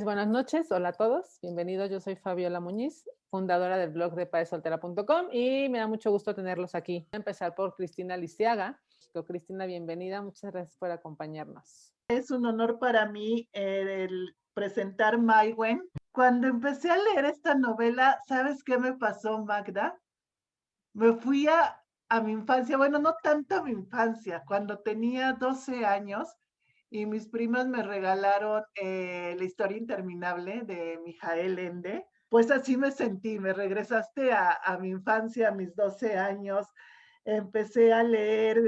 Buenas noches, hola a todos, bienvenidos. Yo soy Fabiola Muñiz, fundadora del blog de padesoltera.com y me da mucho gusto tenerlos aquí. Voy a empezar por Cristina Liceaga. Cristina, bienvenida, muchas gracias por acompañarnos. Es un honor para mí el presentar Maïwen. Cuando empecé a leer esta novela, ¿sabes qué me pasó, Magda? Me fui a mi infancia, bueno, no tanto a mi infancia, cuando tenía 12 años y mis primas me regalaron La historia interminable de Mijael Ende. Pues así me sentí, me regresaste a mi infancia, a mis 12 años. Empecé a leer,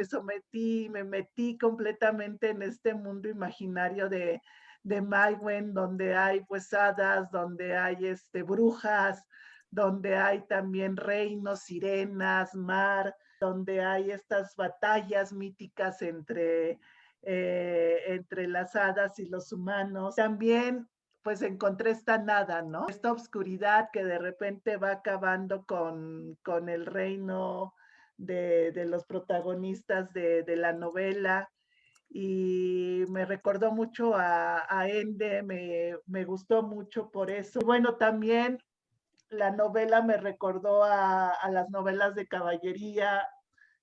me metí completamente en este mundo imaginario de Maïwen, donde hay pues hadas, donde hay brujas, donde hay también reinos, sirenas, mar, donde hay estas batallas míticas entre las hadas y los humanos. También pues encontré esta nada, ¿no? Esta obscuridad que de repente va acabando con el reino de los protagonistas de la novela y me recordó mucho a Ende, me gustó mucho por eso. Y bueno, también la novela me recordó a las novelas de caballería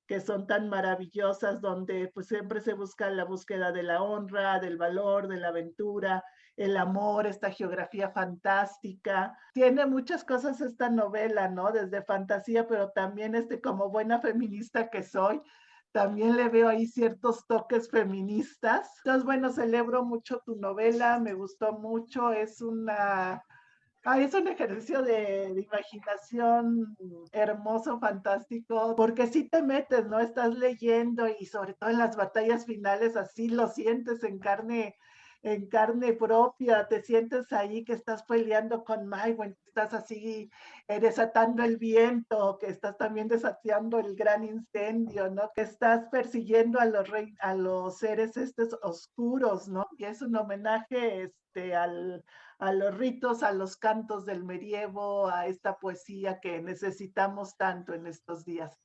que son tan maravillosas, donde pues siempre se busca la búsqueda de la honra, del valor, de la aventura, el amor, esta geografía fantástica. Tiene muchas cosas esta novela, ¿no? Desde fantasía, pero también como buena feminista que soy, también le veo ahí ciertos toques feministas. Entonces, bueno, celebro mucho tu novela, me gustó mucho, es un ejercicio de imaginación hermoso, fantástico, porque si te metes, ¿no? Estás leyendo y sobre todo en las batallas finales así lo sientes en carne propia, te sientes ahí que estás peleando con Maïwen, estás así desatando el viento, que estás también desafiando el gran incendio, ¿no? Que estás persiguiendo a los seres estos oscuros, ¿no? Y es un homenaje a los ritos, a los cantos del medievo, a esta poesía que necesitamos tanto en estos días.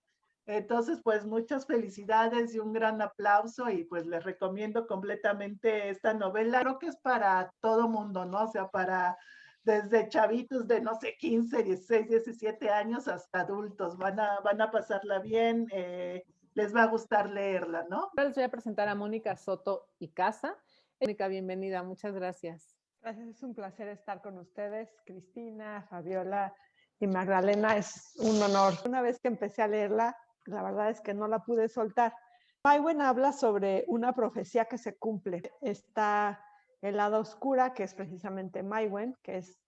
Entonces, pues muchas felicidades y un gran aplauso y pues les recomiendo completamente esta novela. Creo que es para todo mundo, ¿no? O sea, para desde chavitos de, no sé, 15, 16, 17 años hasta adultos. Van a pasarla bien, les va a gustar leerla, ¿no? Ahora les voy a presentar a Mónica Soto y Casa. Mónica, bienvenida, muchas gracias. Gracias, es un placer estar con ustedes, Cristina, Fabiola y Magdalena, es un honor. Una vez que empecé a leerla, la verdad es que no la pude soltar. Maïwen habla sobre una profecía que se cumple. Está el lado oscura, que es precisamente Maïwen, que es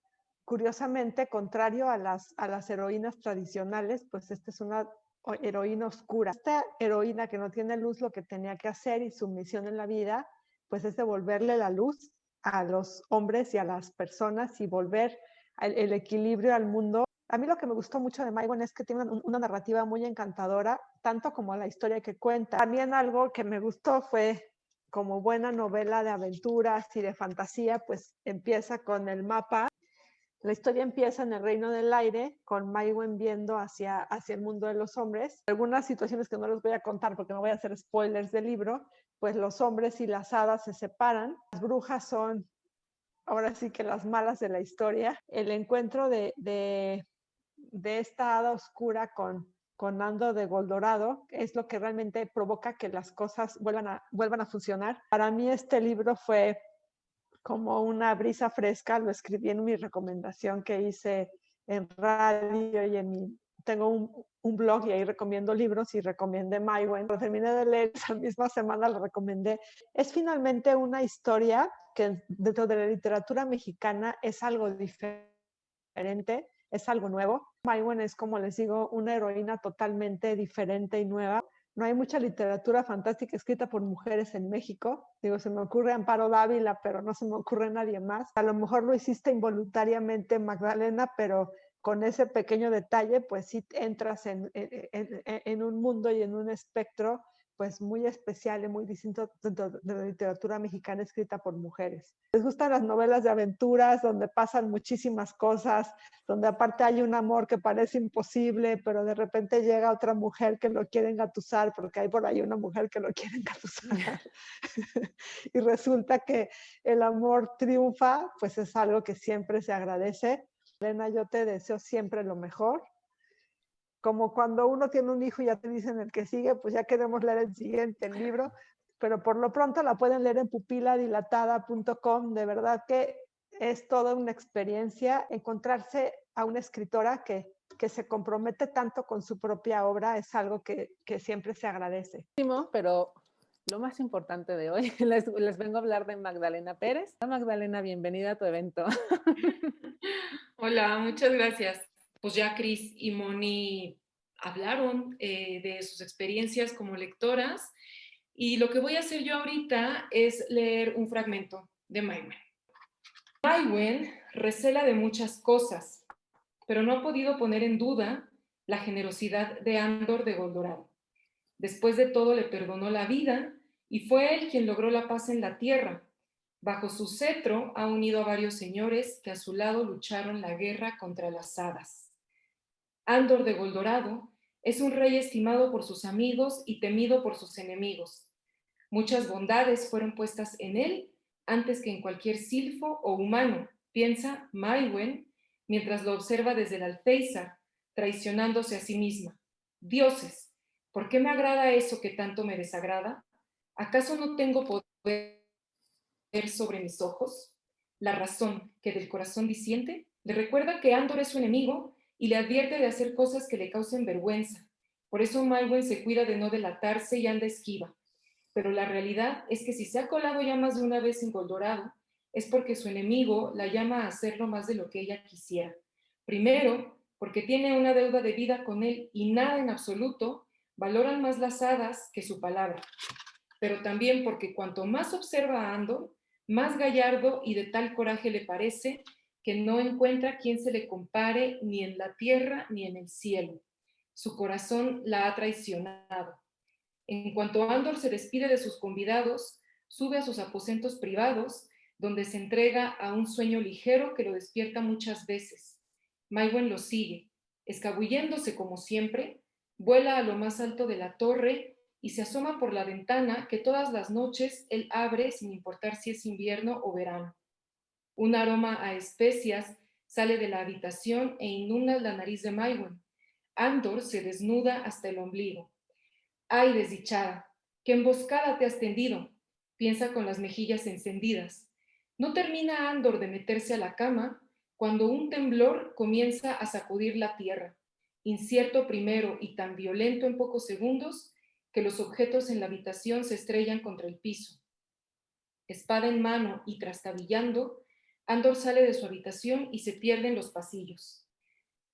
curiosamente contrario a las heroínas tradicionales, pues esta es una heroína oscura. Esta heroína que no tiene luz, lo que tenía que hacer y su misión en la vida, pues es devolverle la luz a los hombres y a las personas y volver el equilibrio al mundo. A mí lo que me gustó mucho de Maïwen es que tiene una narrativa muy encantadora, tanto como la historia que cuenta. También algo que me gustó fue, como buena novela de aventuras y de fantasía, pues empieza con el mapa. La historia empieza en el reino del aire, con Maïwen viendo hacia el mundo de los hombres. Algunas situaciones que no les voy a contar porque no voy a hacer spoilers del libro, pues los hombres y las hadas se separan. Las brujas son ahora sí que las malas de la historia. El encuentro de esta hada oscura con Nando de Goldorado es lo que realmente provoca que las cosas vuelvan a funcionar. Para mí este libro fue como una brisa fresca, lo escribí en mi recomendación que hice en radio y tengo un blog y ahí recomiendo libros y recomendé Maïwen. Lo terminé de leer esa misma semana, lo recomendé. Es finalmente una historia que dentro de la literatura mexicana es algo diferente, es algo nuevo. Maïwen es, como les digo, una heroína totalmente diferente y nueva. No hay mucha literatura fantástica escrita por mujeres en México. Digo, se me ocurre Amparo Dávila, pero no se me ocurre nadie más. A lo mejor lo hiciste involuntariamente, Magdalena, pero con ese pequeño detalle, pues sí entras en un mundo y en un espectro pues muy especial y muy distinto dentro de la literatura mexicana escrita por mujeres. Les gustan las novelas de aventuras donde pasan muchísimas cosas, donde aparte hay un amor que parece imposible, pero de repente llega otra mujer que lo quiere engatusar, porque hay por ahí una mujer que lo quiere engatusar. y resulta que el amor triunfa, pues es algo que siempre se agradece. Elena, yo te deseo siempre lo mejor. Como cuando uno tiene un hijo y ya te dicen el que sigue, pues ya queremos leer el siguiente libro, pero por lo pronto la pueden leer en pupiladilatada.com. De verdad que es toda una experiencia encontrarse a una escritora que se compromete tanto con su propia obra, es algo que siempre se agradece. Pero lo más importante de hoy, les vengo a hablar de Magdalena Pérez. Magdalena, bienvenida a tu evento. Hola, muchas gracias. Pues ya Cris y Moni hablaron de sus experiencias como lectoras y lo que voy a hacer yo ahorita es leer un fragmento de Mai Wen. Mai Wen recela de muchas cosas, pero no ha podido poner en duda la generosidad de Andor de Goldorado. Después de todo le perdonó la vida y fue él quien logró la paz en la tierra. Bajo su cetro ha unido a varios señores que a su lado lucharon la guerra contra las hadas. Andor de Goldorado es un rey estimado por sus amigos y temido por sus enemigos. Muchas bondades fueron puestas en él antes que en cualquier silfo o humano, piensa Mai Wen, mientras lo observa desde el alféizar, traicionándose a sí misma. Dioses, ¿por qué me agrada eso que tanto me desagrada? ¿Acaso no tengo poder sobre mis ojos? La razón que del corazón disiente le recuerda que Andor es su enemigo y le advierte de hacer cosas que le causen vergüenza. Por eso Mai Wen se cuida de no delatarse y anda esquiva. Pero la realidad es que si se ha colado ya más de una vez en Goldorado, es porque su enemigo la llama a hacerlo más de lo que ella quisiera. Primero, porque tiene una deuda de vida con él y nada en absoluto valoran más las hadas que su palabra. Pero también porque cuanto más observa a Andor, más gallardo y de tal coraje le parece que no encuentra quien se le compare ni en la tierra ni en el cielo. Su corazón la ha traicionado. En cuanto Andor se despide de sus convidados, sube a sus aposentos privados, donde se entrega a un sueño ligero que lo despierta muchas veces. Mai Wen lo sigue, escabulléndose como siempre, vuela a lo más alto de la torre y se asoma por la ventana que todas las noches él abre sin importar si es invierno o verano. Un aroma a especias sale de la habitación e inunda la nariz de Mai Wen. Andor se desnuda hasta el ombligo. ¡Ay, desdichada! ¡Qué emboscada te has tendido! Piensa con las mejillas encendidas. No termina Andor de meterse a la cama cuando un temblor comienza a sacudir la tierra, incierto primero y tan violento en pocos segundos que los objetos en la habitación se estrellan contra el piso. Espada en mano y trastabillando, Andor sale de su habitación y se pierde en los pasillos.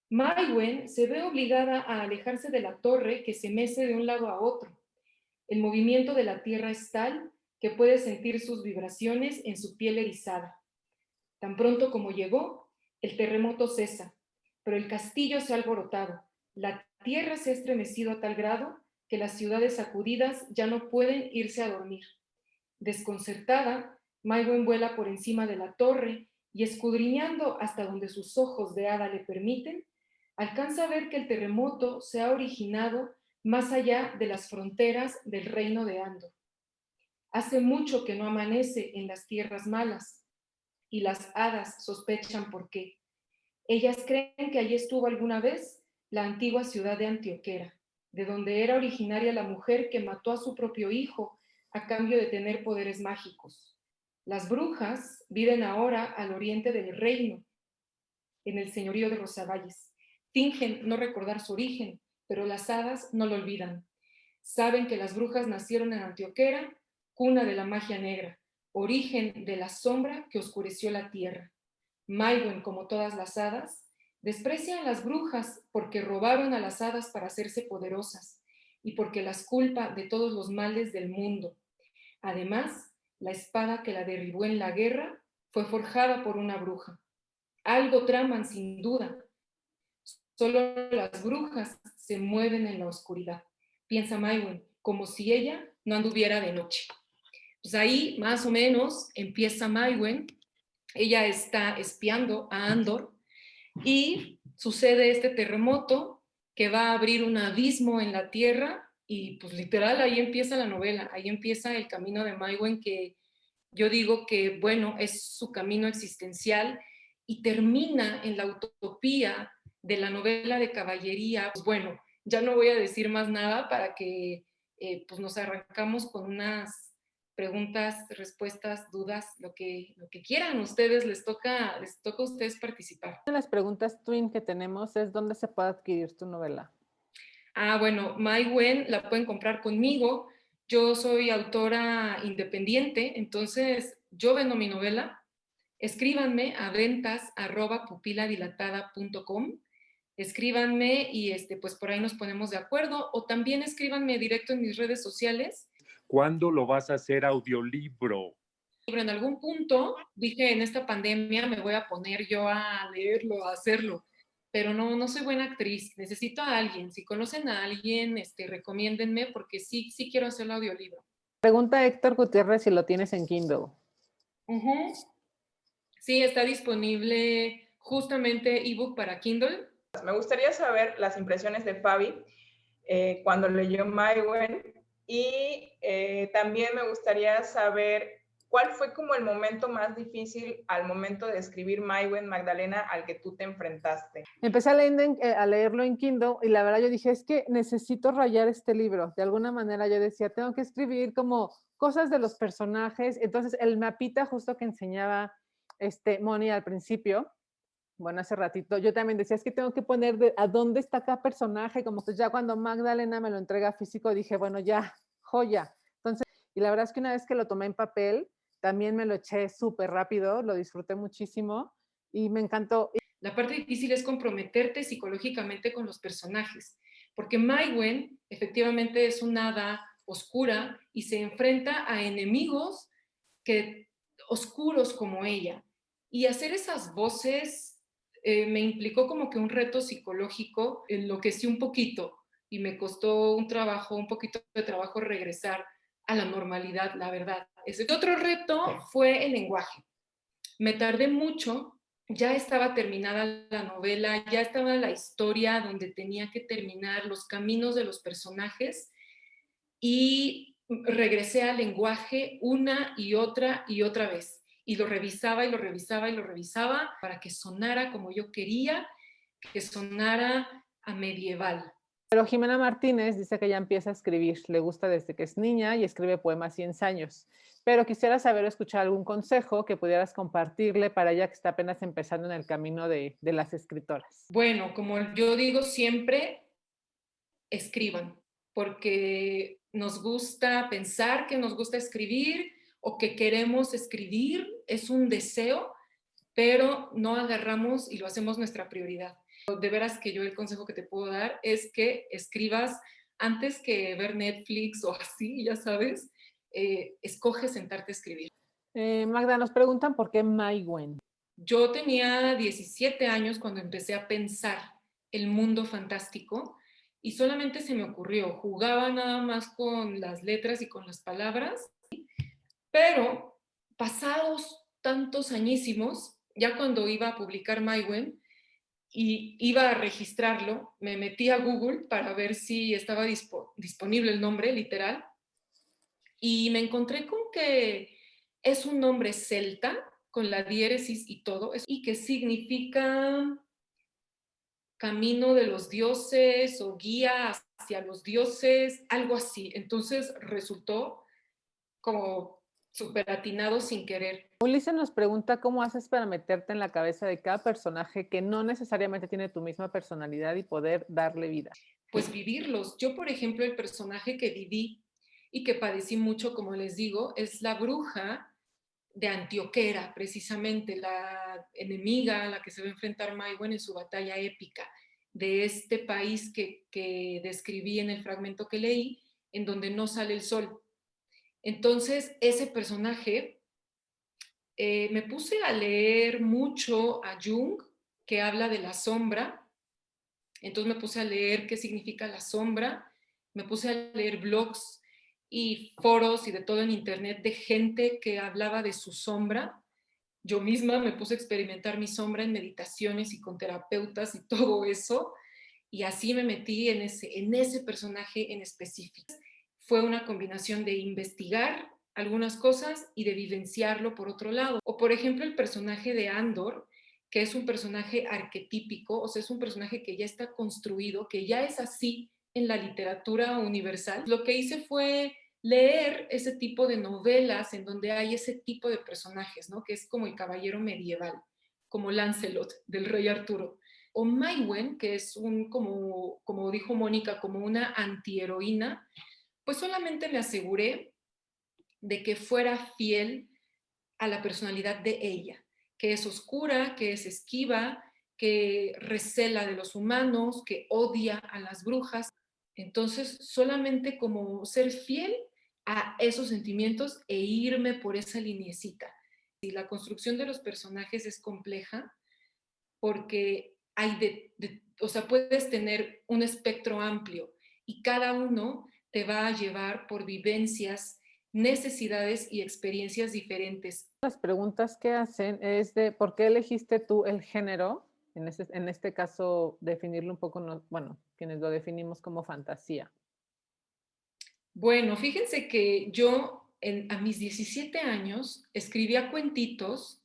Mai Wen se ve obligada a alejarse de la torre que se mece de un lado a otro. El movimiento de la tierra es tal que puede sentir sus vibraciones en su piel erizada. Tan pronto como llegó, el terremoto cesa, pero el castillo se ha alborotado. La tierra se ha estremecido a tal grado que las ciudades sacudidas ya no pueden irse a dormir. Desconcertada, Mai Wen vuela por encima de la torre y escudriñando hasta donde sus ojos de hada le permiten, alcanza a ver que el terremoto se ha originado más allá de las fronteras del reino de Andor. Hace mucho que no amanece en las tierras malas y las hadas sospechan por qué. Ellas creen que allí estuvo alguna vez la antigua ciudad de Antioquera, de donde era originaria la mujer que mató a su propio hijo a cambio de tener poderes mágicos. Las brujas viven ahora al oriente del reino, en el señorío de Rosavalles. Fingen no recordar su origen, pero las hadas no lo olvidan. Saben que las brujas nacieron en Antioquera, cuna de la magia negra, origen de la sombra que oscureció la tierra. Mai Wen, como todas las hadas, desprecia a las brujas porque robaron a las hadas para hacerse poderosas y porque las culpa de todos los males del mundo. Además, la espada que la derribó en la guerra fue forjada por una bruja. Algo traman sin duda. Solo las brujas se mueven en la oscuridad, piensa Mai Wen, como si ella no anduviera de noche. Pues ahí más o menos empieza Mai Wen. Ella está espiando a Andor y sucede este terremoto que va a abrir un abismo en la tierra y pues literal ahí empieza la novela, ahí empieza el camino de Mai Wen que Yo digo que, bueno, es su camino existencial y termina en la utopía de la novela de caballería. Pues bueno, ya no voy a decir más nada para que pues nos arrancamos con unas preguntas, respuestas, dudas, lo que quieran. Ustedes les toca a ustedes participar. Una de las preguntas twin que tenemos es ¿dónde se puede adquirir tu novela? Bueno, Mai Wen la pueden comprar conmigo. Yo soy autora independiente, entonces yo vendo mi novela. Escríbanme a ventas@pupiladilatada.com. Escríbanme y pues por ahí nos ponemos de acuerdo, o también escríbanme directo en mis redes sociales. ¿Cuándo lo vas a hacer audiolibro? En algún punto dije, en esta pandemia me voy a poner yo a leerlo, a hacerlo, pero no soy buena actriz, necesito a alguien. Si conocen a alguien, recomiéndenme, porque sí quiero hacer el audiolibro. Pregunta Héctor Gutiérrez si lo tienes en Kindle. Uh-huh. Sí, está disponible justamente ebook para Kindle. Me gustaría saber las impresiones de Fabi cuando leyó Mai Wen, y también me gustaría saber cuál fue como el momento más difícil al momento de escribir Mai Wen, Magdalena, al que tú te enfrentaste. Empecé a leerlo en Kindle y la verdad yo dije, es que necesito rayar este libro. De alguna manera yo decía, tengo que escribir como cosas de los personajes. Entonces el mapita justo que enseñaba Moni al principio, bueno, hace ratito, yo también decía, es que tengo que poner a dónde está cada personaje, como que ya cuando Magdalena me lo entrega físico, dije, bueno, ya, joya. Entonces, y la verdad es que una vez que lo tomé en papel, también me lo eché súper rápido, lo disfruté muchísimo y me encantó. La parte difícil es comprometerte psicológicamente con los personajes, porque Mai Wen efectivamente es una hada oscura y se enfrenta a enemigos oscuros como ella. Y hacer esas voces me implicó como que un reto psicológico, enloquecí un poquito y me costó un poquito de trabajo regresar a la normalidad, la verdad. Otro reto fue el lenguaje. Me tardé mucho, ya estaba terminada la novela, ya estaba la historia donde tenía que terminar los caminos de los personajes y regresé al lenguaje una y otra vez. Y lo revisaba y lo revisaba y lo revisaba para que sonara como yo quería, que sonara a medieval. Pero Jimena Martínez dice que ya empieza a escribir, le gusta desde que es niña y escribe poemas y ensayos. Pero quisiera saber o escuchar algún consejo que pudieras compartirle para ella que está apenas empezando en el camino de las escritoras. Bueno, como yo digo siempre, escriban, porque nos gusta pensar que nos gusta escribir o que queremos escribir, es un deseo, pero no agarramos y lo hacemos nuestra prioridad. De veras que yo el consejo que te puedo dar es que escribas antes que ver Netflix o así, ya sabes, escoge sentarte a escribir. Magda, nos preguntan por qué Mai Wen. Yo tenía 17 años cuando empecé a pensar el mundo fantástico y solamente se me ocurrió, jugaba nada más con las letras y con las palabras, pero pasados tantos añísimos, ya cuando iba a publicar Mai Wen y iba a registrarlo, me metí a Google para ver si estaba disponible el nombre literal y me encontré con que es un nombre celta con la diéresis y todo, y que significa camino de los dioses o guía hacia los dioses, algo así. Entonces resultó como súper atinado sin querer. Ulises nos pregunta cómo haces para meterte en la cabeza de cada personaje que no necesariamente tiene tu misma personalidad y poder darle vida. Pues vivirlos. Yo, por ejemplo, el personaje que viví y que padecí mucho, como les digo, es la bruja de Antioquera, precisamente la enemiga a la que se va a enfrentar Mai Wen en su batalla épica de este país que describí en el fragmento que leí, en donde no sale el sol. Entonces, ese personaje, me puse a leer mucho a Jung, que habla de la sombra. Entonces me puse a leer qué significa la sombra, me puse a leer blogs y foros y de todo en internet de gente que hablaba de su sombra. Yo misma me puse a experimentar mi sombra en meditaciones y con terapeutas y todo eso, y así me metí en ese personaje en específico. Fue una combinación de investigar algunas cosas y de vivenciarlo por otro lado. O por ejemplo el personaje de Andor, que es un personaje arquetípico, o sea, es un personaje que ya está construido, que ya es así en la literatura universal. Lo que hice fue leer ese tipo de novelas en donde hay ese tipo de personajes, ¿no? Que es como el caballero medieval, como Lancelot del rey Arturo. O Maïwen, que es como dijo Mónica, como una antiheroína, pues solamente me aseguré de que fuera fiel a la personalidad de ella, que es oscura, que es esquiva, que recela de los humanos, que odia a las brujas. Entonces, solamente como ser fiel a esos sentimientos e irme por esa lineecita. Y la construcción de los personajes es compleja porque o sea, puedes tener un espectro amplio y cada uno te va a llevar por vivencias, necesidades y experiencias diferentes. Las preguntas que hacen es de por qué elegiste tú el género, en este caso definirlo un poco, bueno, quienes lo definimos como fantasía. Bueno, fíjense que yo a mis 17 años escribía cuentitos,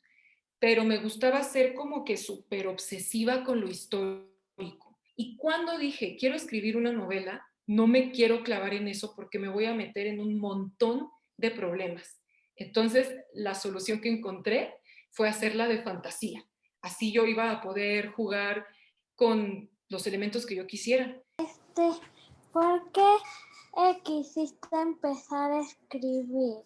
pero me gustaba ser como que súper obsesiva con lo histórico. Y cuando dije, quiero escribir una novela, no me quiero clavar en eso porque me voy a meter en un montón de problemas. Entonces, la solución que encontré fue hacerla de fantasía. Así yo iba a poder jugar con los elementos que yo quisiera. ¿Por qué quisiste empezar a escribir?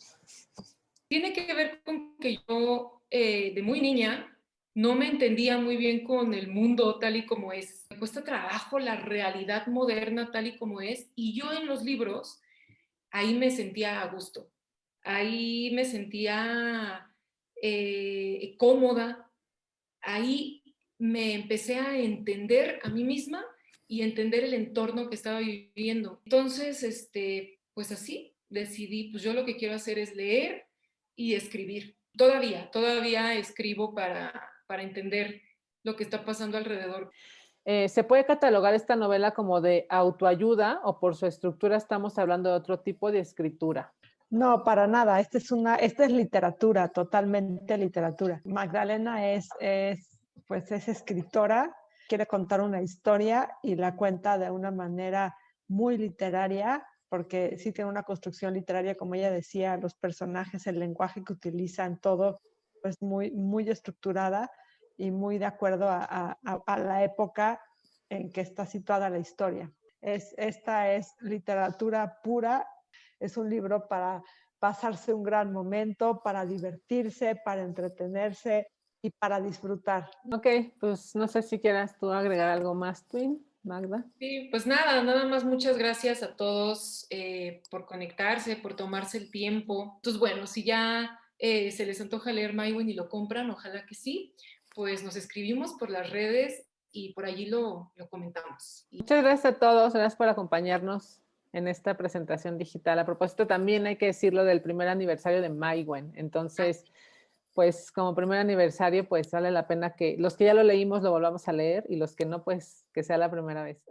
Tiene que ver con que yo de muy niña no me entendía muy bien con el mundo tal y como es. Me cuesta trabajo la realidad moderna tal y como es, y yo en los libros ahí me sentía a gusto, ahí me sentía cómoda, ahí me empecé a entender a mí misma y entender el entorno que estaba viviendo. Entonces, pues así decidí, pues yo lo que quiero hacer es leer y escribir. Todavía escribo para entender lo que está pasando alrededor. ¿Se puede catalogar esta novela como de autoayuda o por su estructura estamos hablando de otro tipo de escritura? No, para nada. Esta es literatura, totalmente literatura. Magdalena pues es escritora, quiere contar una historia y la cuenta de una manera muy literaria, porque sí tiene una construcción literaria, como ella decía, los personajes, el lenguaje que utilizan, todo, pues muy estructurada y muy de acuerdo a la época en que está situada la historia. Esta es literatura pura. Es un libro para pasarse un gran momento, para divertirse, para entretenerse y para disfrutar. Ok, pues no sé si quieras tú agregar algo más, Twin, Magda. Sí, pues nada más muchas gracias a todos por conectarse, por tomarse el tiempo. Entonces, bueno, si ya se les antoja leer Maïwen y lo compran, ojalá que sí, pues nos escribimos por las redes y por allí lo comentamos. Muchas gracias a todos, gracias por acompañarnos en esta presentación digital. A propósito, también hay que decirlo del primer aniversario de Maïwen. Entonces, pues como primer aniversario, pues vale la pena que los que ya lo leímos lo volvamos a leer y los que no, pues que sea la primera vez.